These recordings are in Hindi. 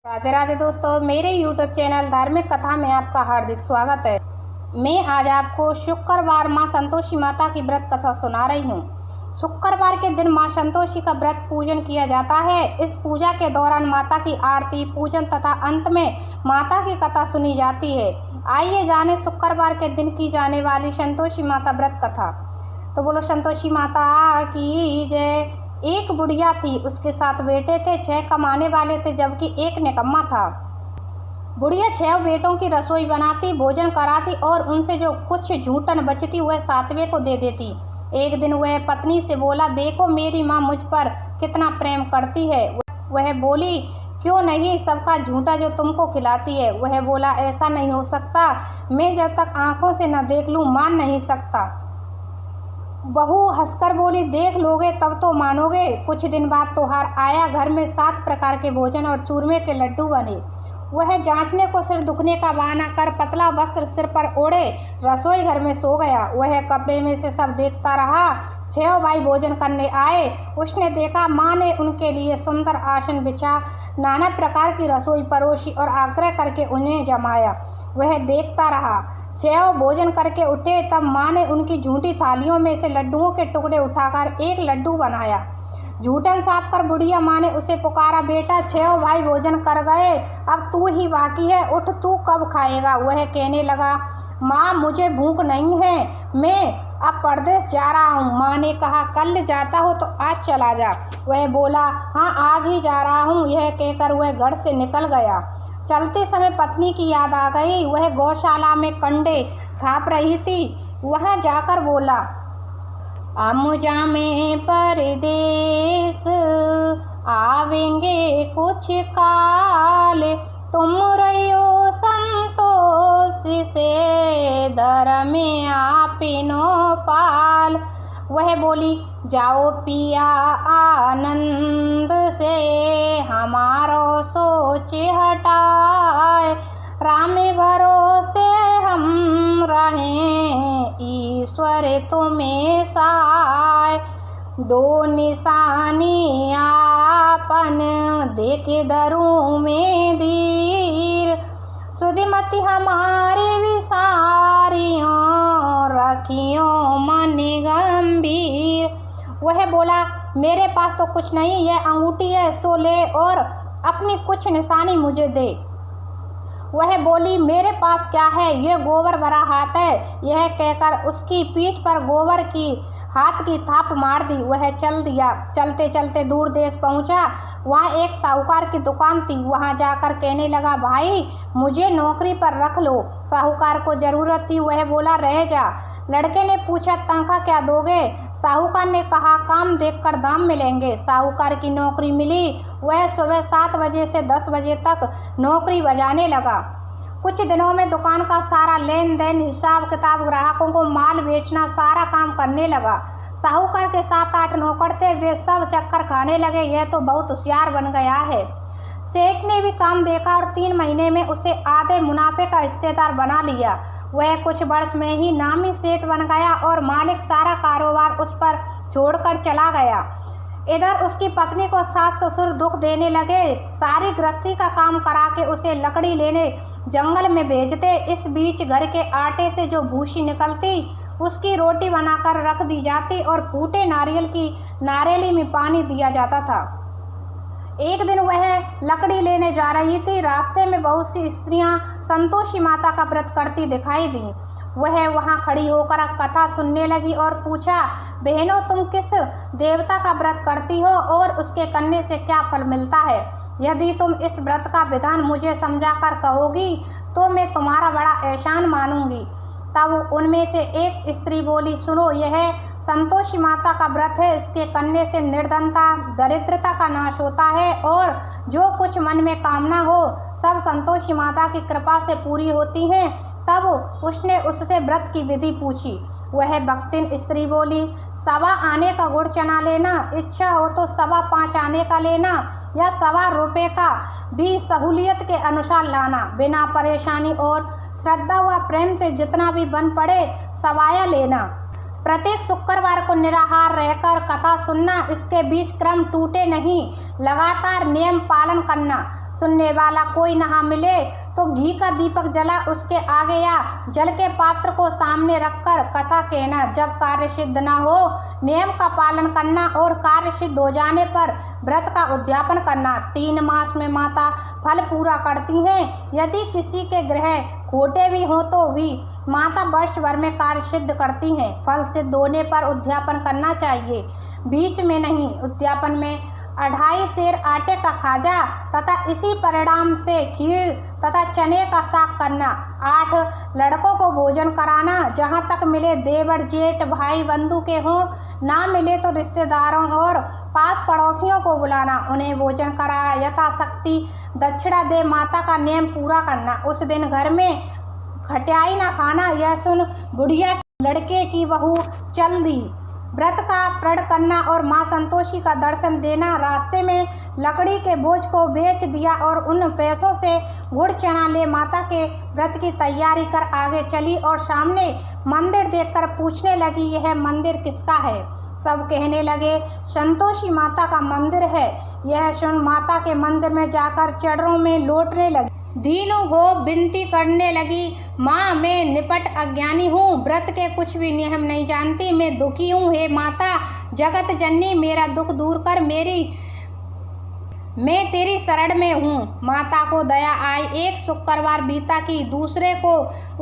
राधे राधे दोस्तों, मेरे YouTube चैनल धार्मिक कथा में आपका हार्दिक स्वागत है। मैं आज आपको शुक्रवार मां संतोषी माता की व्रत कथा सुना रही हूँ। शुक्रवार के दिन मां संतोषी का व्रत पूजन किया जाता है। इस पूजा के दौरान माता की आरती पूजन तथा अंत में माता की कथा सुनी जाती है। आइए जाने शुक्रवार के दिन की जाने वाली संतोषी माता व्रत कथा। तो बोलो संतोषी माता की जय। एक बुढ़िया थी, उसके 7 बेटे थे। 6 कमाने वाले थे जबकि एक निकम्मा था। बुढ़िया 6 बेटों की रसोई बनाती, भोजन कराती और उनसे जो कुछ झूठन बचती वह 7वें को दे देती। एक दिन वह पत्नी से बोला, देखो मेरी माँ मुझ पर कितना प्रेम करती है। वह बोली, क्यों नहीं, सबका झूठा जो तुमको खिलाती है। वह बोला, ऐसा नहीं हो सकता, मैं जब तक आंखों से न देख लूँ मान नहीं सकता। बहू हंसकर बोली, देख लोगे तब तो मानोगे। कुछ दिन बाद त्योहार आया। घर में 7 प्रकार के भोजन और चूरमे के लड्डू बने। वह जांचने को सिर दुखने का बहाना कर पतला वस्त्र सिर पर ओढ़े रसोई घर में सो गया। वह कपड़े में से सब देखता रहा। 6 भाई भोजन करने आए। उसने देखा माँ ने उनके लिए सुंदर आसन बिछा, नाना प्रकार की रसोई परोसी और आग्रह करके उन्हें जमाया। वह देखता रहा। 6 भोजन करके उठे तब माँ ने उनकी झूठी थालियों में से लड्डुओं के टुकड़े उठाकर एक लड्डू बनाया। झूठन साफ कर बुढ़िया माँ ने उसे पुकारा, बेटा 6 भाई भोजन कर गए, अब तू ही बाकी है, उठ तू कब खाएगा। वह कहने लगा, माँ मुझे भूख नहीं है, मैं अब परदेश जा रहा हूँ। माँ ने कहा, कल जाता हो तो आज चला जा। वह बोला, हाँ आज ही जा रहा हूँ। यह कहकर वह घर से निकल गया। चलते समय पत्नी की याद आ गई। वह गौशाला में कंडे थाप रही थी। वहाँ जाकर बोला, हम जामे परदेश, आवेंगे कुछ काल, तुम रहियो संतोष से, दर में आपिनो पाल। वह बोली, जाओ पिया आनंद से, हमारो सोच हटाए, राम भरोसे हम रहें, ईश्वर तुम्हें सहाय। 2 निशानी आपन देखे दरू में धीर, सुधिमति हमारे विसारियों, रखियो मन गंभीर। वह बोला, मेरे पास तो कुछ नहीं, यह अंगूठी है, सो ले और अपनी कुछ निशानी मुझे दे। वह बोली, मेरे पास क्या है, यह गोबर भरा हाथ है। यह कहकर उसकी पीठ पर गोबर की हाथ की थाप मार दी। वह चल दिया। चलते चलते दूर देश पहुंचा। वहाँ एक साहूकार की दुकान थी। वहाँ जाकर कहने लगा, भाई मुझे नौकरी पर रख लो। साहूकार को ज़रूरत थी। वह बोला, रह जा। लड़के ने पूछा, तनख्वाह क्या दोगे। साहूकार ने कहा, काम देखकर दाम मिलेंगे। साहूकार की नौकरी मिली। वह सुबह 7 बजे से 10 बजे तक नौकरी बजाने लगा। कुछ दिनों में दुकान का सारा लेन देन, हिसाब किताब, ग्राहकों को माल बेचना, सारा काम करने लगा। साहूकार के 7-8 नौकर थे, वे सब चक्कर खाने लगे, यह तो बहुत होशियार बन गया है। सेठ ने भी काम देखा और 3 महीने में उसे आधे मुनाफे का हिस्सेदार बना लिया। वह कुछ वर्ष में ही नामी सेठ बन गया और मालिक सारा कारोबार उस पर छोड़कर चला गया। इधर उसकी पत्नी को सास ससुर दुख देने लगे। सारी गृहस्थी का काम करा के उसे लकड़ी लेने जंगल में भेजते। इस बीच घर के आटे से जो भूसी निकलती उसकी रोटी बनाकर रख दी जाती और फूटे नारियल की नारियली में पानी दिया जाता था। एक दिन वह लकड़ी लेने जा रही थी। रास्ते में बहुत सी स्त्रियां संतोषी माता का व्रत करती दिखाई दी। वह वहां खड़ी होकर कथा सुनने लगी और पूछा, बहनों तुम किस देवता का व्रत करती हो और उसके करने से क्या फल मिलता है। यदि तुम इस व्रत का विधान मुझे समझाकर कहोगी तो मैं तुम्हारा बड़ा एहसान मानूंगी। तब उनमें से एक स्त्री बोली, सुनो, यह संतोषी माता का व्रत है। इसके करने से निर्धनता दरिद्रता का नाश होता है और जो कुछ मन में कामना हो सब संतोषी माता की कृपा से पूरी होती हैं। तब उसने उससे व्रत की विधि पूछी। वह भक्तिन स्त्री बोली, 1.25 आने का गुड़ चना लेना, इच्छा हो तो 5.25 आने का लेना या 1.25 रुपये का भी सहूलियत के अनुसार लाना। बिना परेशानी और श्रद्धा व प्रेम से जितना भी बन पड़े सवाया लेना। प्रत्येक शुक्रवार को निराहार रहकर कथा सुनना, इसके बीच क्रम टूटे नहीं, लगातार नियम पालन करना। सुनने वाला कोई नहा मिले तो घी का दीपक जला उसके आगे या जल के पात्र को सामने रखकर कथा कहना। जब कार्य सिद्ध न हो, नियम का पालन करना और कार्य सिद्ध हो जाने पर व्रत का उद्यापन करना। 3 मास में माता फल पूरा करती हैं। यदि किसी के ग्रह खोटे भी हों तो भी माता वर्ष भर में कार्य सिद्ध करती हैं। फल सिद्ध होने पर उद्यापन करना चाहिए, बीच में नहीं। उद्यापन में 2.5 सेर आटे का खाजा तथा इसी परिणाम से खीर तथा चने का साग करना। 8 लड़कों को भोजन कराना, जहाँ तक मिले देवर जेठ भाई बंधु के हों, ना मिले तो रिश्तेदारों और पास पड़ोसियों को बुलाना, उन्हें भोजन कराया। यथाशक्ति दक्षिणा दे माता का नियम पूरा करना। उस दिन घर में खटियाई न खाना। यह सुन बुढ़िया लड़के की बहू चल दी। व्रत का प्रण करना और माँ संतोषी का दर्शन देना। रास्ते में लकड़ी के बोझ को बेच दिया और उन पैसों से गुड़ चना ले माता के व्रत की तैयारी कर आगे चली और सामने मंदिर देखकर पूछने लगी, यह मंदिर किसका है? सब कहने लगे, संतोषी माता का मंदिर है। यह सुन माता के मंदिर में जाकर चरणों में लौटने लगी। दीनों हो विनती करने लगी, माँ मैं निपट अज्ञानी हूँ, व्रत के कुछ भी नियम नहीं जानती, मैं दुखी हूँ। हे माता जगत जननी, मेरा दुख दूर कर, मैं तेरी शरण में हूँ। माता को दया आई। एक शुक्रवार बीता कि दूसरे को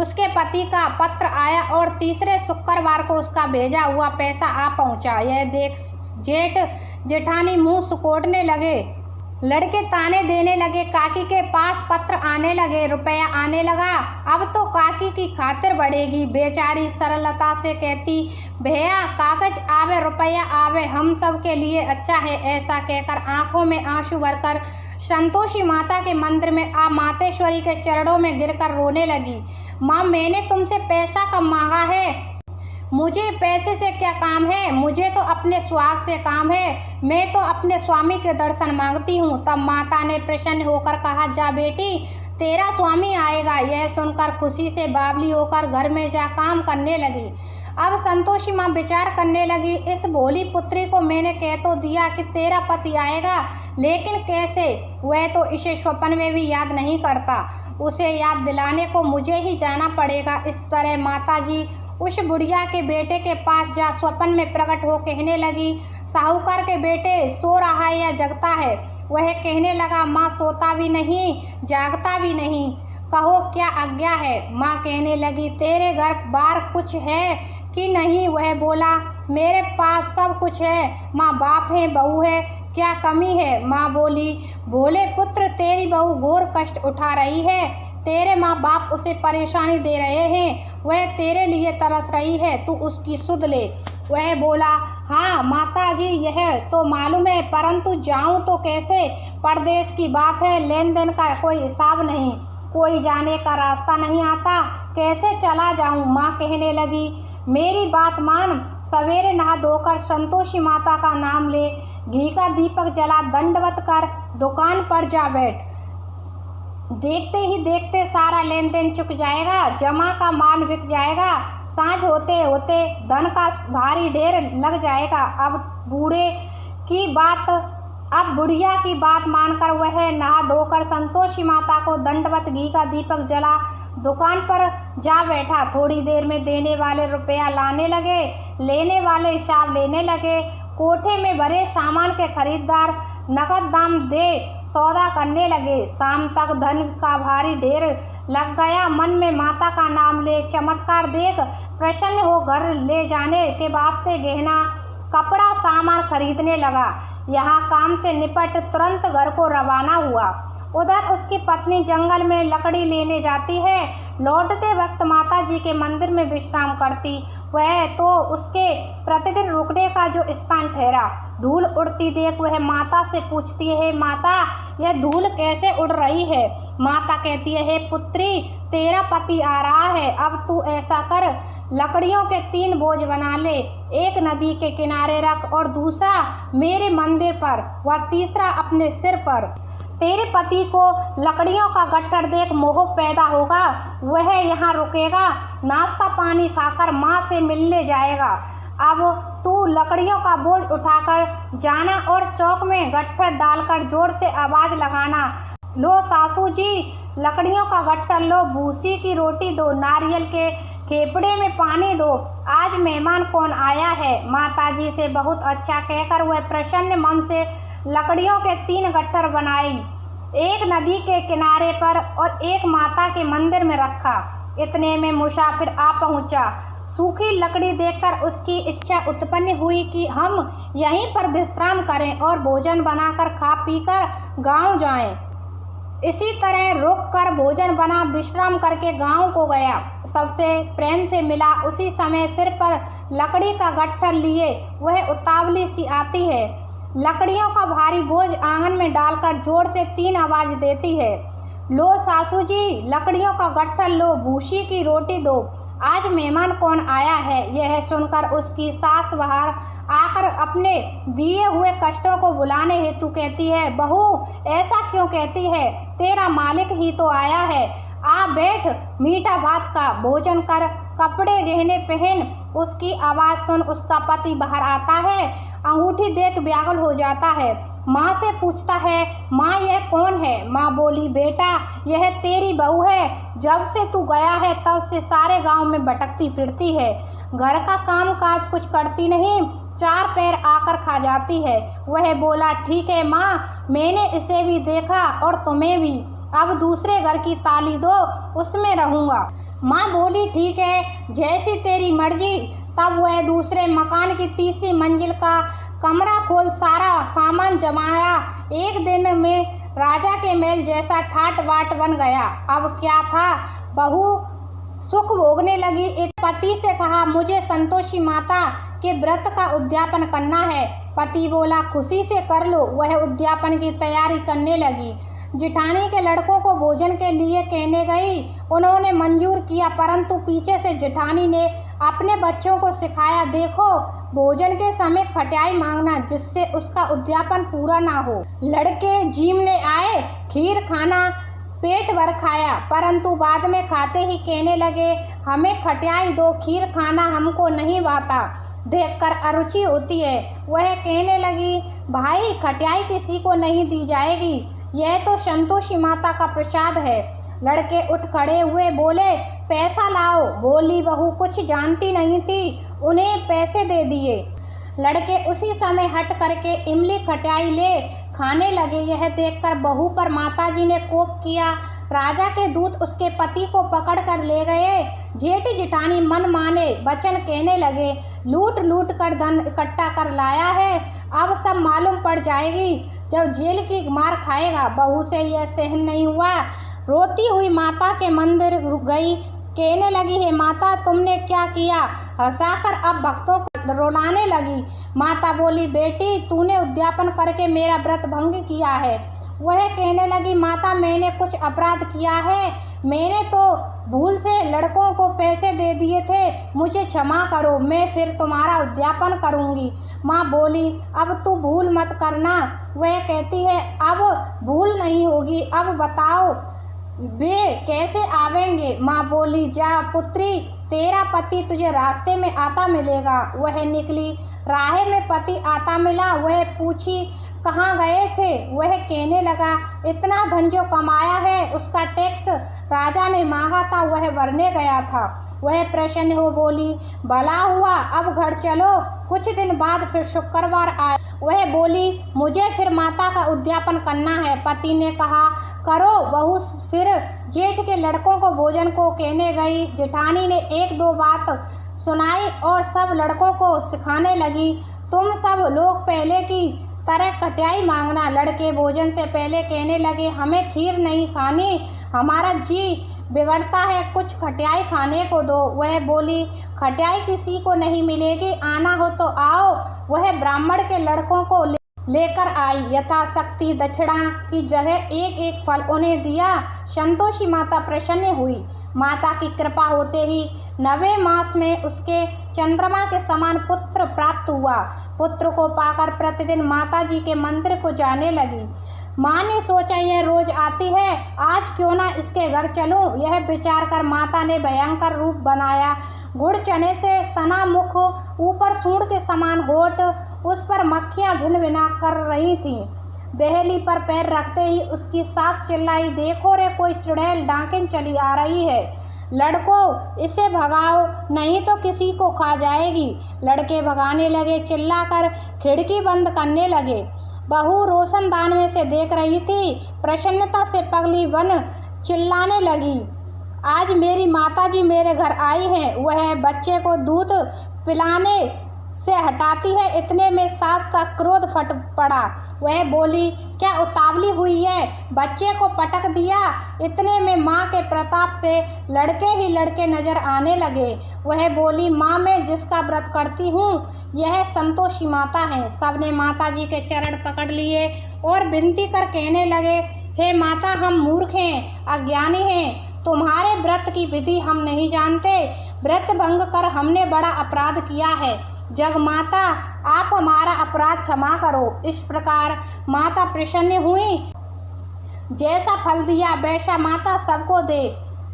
उसके पति का पत्र आया और तीसरे शुक्रवार को उसका भेजा हुआ पैसा आ पहुँचा। यह देख जेठ जेठानी मुँह सुकोड़ने लगे। लड़के ताने देने लगे। काकी के पास पत्र आने लगे, रुपया आने लगा। अब तो काकी की खातिर बढ़ेगी। बेचारी सरलता से कहती, भैया कागज आवे रुपया आवे, हम सब के लिए अच्छा है। ऐसा कहकर आंखों में आंसू भरकर संतोषी माता के मंदिर में आ मातेश्वरी के चरणों में गिरकर रोने लगी। माँ मैंने तुमसे पैसा कब मांगा है? मुझे पैसे से क्या काम है? मुझे तो अपने सुहाग से काम है। मैं तो अपने स्वामी के दर्शन मांगती हूँ। तब माता ने प्रसन्न होकर कहा, जा बेटी तेरा स्वामी आएगा। यह सुनकर खुशी से बावली होकर घर में जा काम करने लगी। अब संतोषी माँ विचार करने लगी, इस भोली पुत्री को मैंने कह तो दिया कि तेरा पति आएगा, लेकिन कैसे? वह तो इसे स्वप्न में भी याद नहीं करता। उसे याद दिलाने को मुझे ही जाना पड़ेगा। इस तरह माताजी उस बुढ़िया के बेटे के पास जा स्वप्न में प्रकट हो कहने लगी, साहूकार के बेटे सो रहा है या जगता है? वह कहने लगा, माँ सोता भी नहीं जागता भी नहीं, कहो क्या आज्ञा है? माँ कहने लगी, तेरे घर बार कुछ है कि नहीं? वह बोला, मेरे पास सब कुछ है माँ, बाप है बहू है, क्या कमी है? माँ बोली, भोले पुत्र तेरी बहू घोर कष्ट उठा रही है, तेरे माँ बाप उसे परेशानी दे रहे हैं, वह तेरे लिए तरस रही है, तू उसकी सुध ले। वह बोला, हाँ माताजी यह तो मालूम है, परंतु जाऊं तो कैसे? परदेश की बात है, लेन देन का कोई हिसाब नहीं, कोई जाने का रास्ता नहीं आता, कैसे चला जाऊं? माँ कहने लगी, मेरी बात मान, सवेरे नहा धोकर संतोषी माता का नाम ले, घी का दीपक जला, दंडवत कर दुकान पर जा बैठ। देखते ही देखते सारा लेन देन चुक जाएगा, जमा का माल बिक जाएगा, सांझ होते होते धन का भारी ढेर लग जाएगा। अब बुढ़िया की बात मानकर वह नहा धोकर संतोषी माता को दंडवत घी का दीपक जला दुकान पर जा बैठा। थोड़ी देर में देने वाले रुपया लाने लगे, लेने वाले हिसाब लेने लगे। कोठे में भरे सामान के खरीदार नकद दाम दे सौदा करने लगे। शाम तक धन का भारी ढेर लग गया। मन में माता का नाम ले चमत्कार देख प्रसन्न हो घर ले जाने के वास्ते गहना कपड़ा सामान खरीदने लगा। यहाँ काम से निपट तुरंत घर को रवाना हुआ। उधर उसकी पत्नी जंगल में लकड़ी लेने जाती है। लौटते वक्त माता जी के मंदिर में विश्राम करती। वह तो उसके प्रतिदिन रुकने का जो स्थान ठहरा। धूल उड़ती देख वह माता से पूछती है, माता यह धूल कैसे उड़ रही है? माता कहती है, हे पुत्री तेरा पति आ रहा है, अब तू ऐसा कर लकड़ियों के 3 बोझ बना ले, एक नदी के किनारे रख और दूसरा मेरे मंदिर पर व तीसरा अपने सिर पर। तेरे पति को लकड़ियों का गट्ठर देख मोह पैदा होगा, वह यहाँ रुकेगा, नाश्ता पानी खाकर माँ से मिलने जाएगा। अब तू लकड़ियों का बोझ उठाकर जाना और चौक में गट्ठर डालकर जोर से आवाज़ लगाना, लो सासू जी लकड़ियों का गट्ठर लो, भूसी की रोटी दो, नारियल के खेपड़े में पानी दो, आज मेहमान कौन आया है। माताजी से बहुत अच्छा कहकर वह प्रसन्न मन से लकड़ियों के 3 गट्ठर बनाई, एक नदी के किनारे पर और एक माता के मंदिर में रखा। इतने में मुसाफिर आ पहुंचा। सूखी लकड़ी देखकर उसकी इच्छा उत्पन्न हुई कि हम यहीं पर विश्राम करें और भोजन बनाकर खा पीकर गांव जाएं। इसी तरह रुक कर भोजन बना विश्राम करके गांव को गया। सबसे प्रेम से मिला। उसी समय सिर पर लकड़ी का गट्ठर लिए वह उतावली सी आती है, लकड़ियों का भारी बोझ आंगन में डालकर जोर से 3 आवाज़ देती है, लो सासू जी लकड़ियों का गट्ठर लो, भूसी की रोटी दो, आज मेहमान कौन आया है। यह सुनकर उसकी सास बाहर आकर अपने दिए हुए कष्टों को बुलाने हेतु कहती है, बहू ऐसा क्यों कहती है, तेरा मालिक ही तो आया है, आ बैठ, मीठा भात का भोजन कर, कपड़े गहने पहन। उसकी आवाज़ सुन उसका पति बाहर आता है, अंगूठी देख व्याकुल हो जाता है। माँ से पूछता है, माँ यह कौन है। माँ बोली, बेटा यह तेरी बहू है, जब से तू गया है तब से सारे गांव में भटकती फिरती है, घर का काम काज कुछ करती नहीं, 4 पैर आकर खा जाती है। वह बोला, ठीक है माँ, मैंने इसे भी देखा और तुम्हें भी, अब दूसरे घर की ताली दो, उसमें रहूँगा। माँ बोली, ठीक है, जैसी तेरी मर्जी। तब वह दूसरे मकान की 3री मंजिल का कमरा खोल सारा सामान जमाया। एक दिन में राजा के महल जैसा ठाट बाट बन गया। अब क्या था, बहू सुख भोगने लगी। एक पति से कहा, मुझे संतोषी माता के व्रत का उद्यापन करना है। पति बोला, खुशी से कर लो। वह उद्यापन की तैयारी करने लगी। जिठानी के लड़कों को भोजन के लिए कहने गई, उन्होंने मंजूर किया, परंतु पीछे से जिठानी ने अपने बच्चों को सिखाया, देखो भोजन के समय खटाई मांगना, जिससे उसका उद्यापन पूरा ना हो। लड़के जीमने आए, खीर खाना पेट भर खाया, परंतु बाद में खाते ही कहने लगे, हमें खटाई दो, खीर खाना हमको नहीं भाता, देखकर अरुचि होती है। वह कहने लगी, भाई खटाई किसी को नहीं दी जाएगी, यह तो संतोषी माता का प्रसाद है। लड़के उठ खड़े हुए, बोले, पैसा लाओ। बोली बहू कुछ जानती नहीं थी, उन्हें पैसे दे दिए। लड़के उसी समय हट करके इमली खटाई ले खाने लगे। यह देखकर बहू पर माताजी ने कोप किया। राजा के दूत उसके पति को पकड़ कर ले गए। जेठ जिठानी मन माने वचन कहने लगे, लूट लूट कर धन इकट्ठा कर लाया है, अब सब मालूम पड़ जाएगी, जब जेल की मार खाएगा। बहू से यह सहन नहीं हुआ, रोती हुई माता के मंदिर गई, कहने लगी, हे माता तुमने क्या किया। हंसाकर अब भक्तों को रुलाने लगी। माता बोली, बेटी तूने उद्यापन करके मेरा व्रत भंग किया है। वह कहने लगी, माता मैंने कुछ अपराध किया है, मैंने तो भूल से लड़कों को पैसे दे दिए थे, मुझे क्षमा करो, मैं फिर तुम्हारा उद्यापन करूंगी। माँ बोली, अब तू भूल मत करना। वह कहती है, अब भूल नहीं होगी, अब बताओ वे कैसे आवेंगे। माँ बोली, जा पुत्री, तेरा पति तुझे रास्ते में आता मिलेगा। वह निकली, राह में पति आता मिला। वह पूछी, कहाँ गए थे। वह कहने लगा, इतना धन जो कमाया है उसका टैक्स राजा ने मांगा था, वह भरने गया था। वह प्रसन्न हो बोली, भला हुआ, अब घर चलो। कुछ दिन बाद फिर शुक्रवार आया। वह बोली, मुझे फिर माता का उद्यापन करना है। पति ने कहा, करो बहू। फिर जेठ के लड़कों को भोजन को कहने गई। जेठानी ने 1-2 बात सुनाई और सब लड़कों को सिखाने लगी, तुम सब लोग पहले की तरह खटाई मांगना। लड़के भोजन से पहले कहने लगे, हमें खीर नहीं खानी, हमारा जी बिगड़ता है, कुछ खटाई खाने को दो। वह बोली, खटाई किसी को नहीं मिलेगी, आना हो तो आओ। वह ब्राह्मण के लड़कों को लेकर आई। यथाशक्ति दक्षिणा की जगह 1-1 फल उन्हें दिया। संतोषी माता प्रसन्न हुई। माता की कृपा होते ही 9वें मास में उसके चंद्रमा के समान पुत्र प्राप्त हुआ। पुत्र को पाकर प्रतिदिन माता जी के मंदिर को जाने लगी। माँ ने सोचा यह रोज आती है, आज क्यों ना इसके घर चलूं। यह विचार कर माता ने भयंकर रूप बनाया। गुड़ चने से सना मुख, ऊपर सूंड के समान होठ, उस पर मक्खियां भिन भिना कर रही थीं। देहली पर पैर रखते ही उसकी सास चिल्लाई, देखो रे कोई चुड़ैल डाकिन चली आ रही है, लड़कों इसे भगाओ नहीं तो किसी को खा जाएगी। लड़के भगाने लगे, चिल्लाकर खिड़की बंद करने लगे। बहू रोशनदान में से देख रही थी। प्रसन्नता से पगली बन चिल्लाने लगी, आज मेरी माताजी मेरे घर आई हैं। वह बच्चे को दूध पिलाने से हटाती है, इतने में सास का क्रोध फट पड़ा। वह बोली, क्या उतावली हुई है, बच्चे को पटक दिया। इतने में माँ के प्रताप से लड़के ही लड़के नजर आने लगे। वह बोली, माँ मैं जिसका व्रत करती हूँ यह संतोषी माता है। सबने माताजी के चरण पकड़ लिए और विनती कर कहने लगे, हे माता हम मूर्ख हैं, अज्ञानी हैं, तुम्हारे व्रत की विधि हम नहीं जानते। व्रत भंग कर हमने बड़ा अपराध किया है, जग माता आप हमारा अपराध क्षमा करो। इस प्रकार माता प्रसन्न हुई। जैसा फल दिया वैसा माता सबको दे,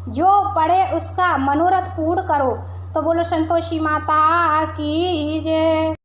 जो पड़े उसका मनोरथ पूर्ण करो। तो बोलो संतोषी माता की जय।